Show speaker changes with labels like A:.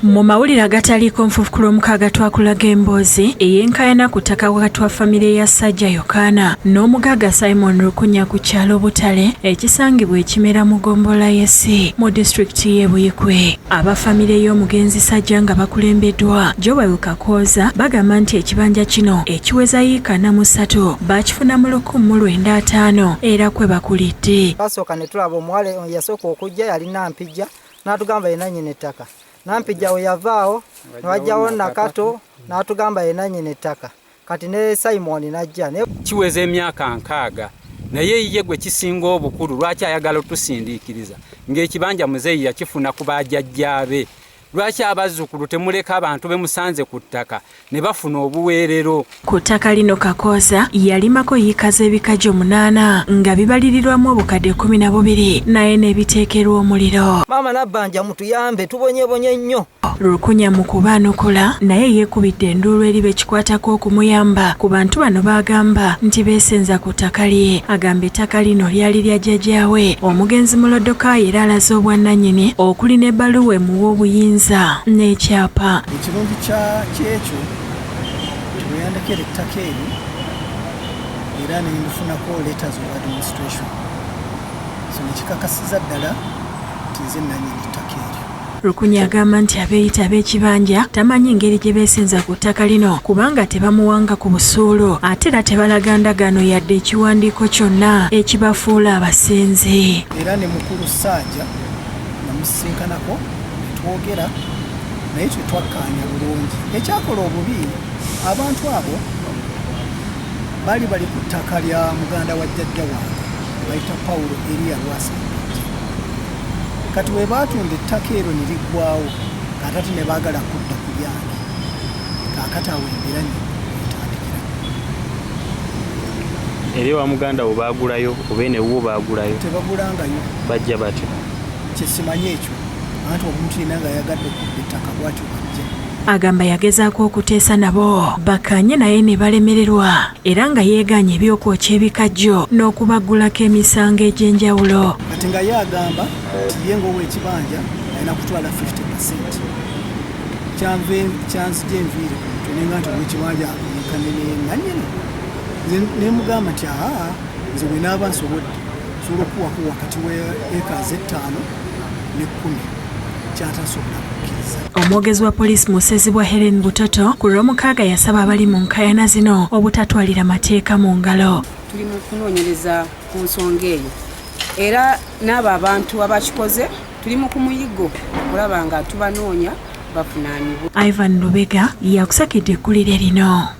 A: Mu mawulire agataliikonfuufu ku Lwomukaaga twakulaga emboozi ey'Enkaayana ku ttaka wakati wa famire ya Ssajja Yokaana n'omugagga Simon Rukunya ku kyalo Butale ekisangibwa ekimera mu ggombolola y'Essi mu disitulikiti y'e Buikwe. Abafamire y'omugenzi Ssajja nga bakulembeddwa WAKATI bagamba nti ekibanja kino ekiweza yiika 3 baakifuna mu 1905 era kwe bakulidde.
B: Basooka ne tulaba omuwala yasooka okujja yalina mpijja n'atugamba ye nannyini ttaka. Nampijja we yavaawo nwajjawo nakato n'atugamba ye nannyini ttaka. Kati ne Simon najja.
C: Kiweza emyaka 6 naye ye gwe kisinga obukulu lwaki ayagala otusindiikiriza ng'ekibanja muzeeyi yakifuna ku bajjajjaabe. Lwaki abazzukulu temuleka abantu be musanze ku ttaka ne bafuna obuweerero.
A: Ku ttaka lino Kakooza yalimako yiika z'ebikajjo 8 nga bibalirirwamu obukadde 12 naye n'ebiteekerwa omuliro.
B: Maama nabbanja mutuyambe tubonyebonye nnyo.
A: Rukunya mu kubaanukula naye yeekubidde enduulu eriba ekikwatako okumuyamba ku bantu bano bagamba nti beesenza ku ttaka lye. Agamba ettaka lino lyali lya jjajjaawe omugenzi Muloddoka era alaze obwannannyini okuli n'ebbaluwa emuwa obuyinza n'ekyapa.
D: Ekirungi kyekyo tebweyandekera ettaka eri era nefunako letters of administration so nekikakasiza ddala nti nze nannyini ettaka eryo.
A: Rukunya agamba nti abeyita b'ekibanja tamanyi ngeri gye beesenza ku ttaka lino kubanga tebamuwanga ku busuulu ate era tebalaga ndagaano yadde ekiwandiiko kyonna ekibafuula abasenze.
D: Era ne mukulu Ssajja namusinkanako netwogera naye twakkaanya bulungi. Ekyakola obubi abantu abo bali ku ttaka lya muganda wa jjajja wange bayita Pawulo Eriya Lwasa. Kati we baatunda ettaka ero ne liggwawo katati ne baagala kudda ku lyange kaakati awo embeera etandikira.
E: Eri wa muganda wo baagulayo oba enewuwo baagulayo?
D: Tebagulangayo.
E: Bajja batyo?
D: Kyesimanye ekyo anti omuntu yenna nga yagadde okudda ettaka bwatyo bajja.
A: Agamba yagezaako okuteesa nabo bakkaanye naye ne balemererwa era nga yeegaanye ebyokwokya ebikajjo n'okubagulako emisango egy'enjawulo.
D: Kati nga ye agamba nti ye ng'ow'ekibanja alina kutwala 50%. Kyanzigya enviiri ku mutwe nenga nti ow'ekibanja yenkane nannyini. Ne mugamba nti nze bwe naaba nsobodde nsobola okuwako wakati w'eeka 5 ne 10 kyatasobola kukkiriza.
A: Omwogezi wa poliisi mu Ssezibwa Helen Butoto ku Lwomukaaga yasaba abali mu Enkaayana zino obutatwalira mateeka mu ngalo.
F: Tuli mu kunoonyereza ku nsonga eyo era n'abo abantu abakikoze tuli mu kumuyiggo okulaba nga tubanoonya bavunaanibwa.
A: Ivan Lubega yakusakidde ekkulire lino.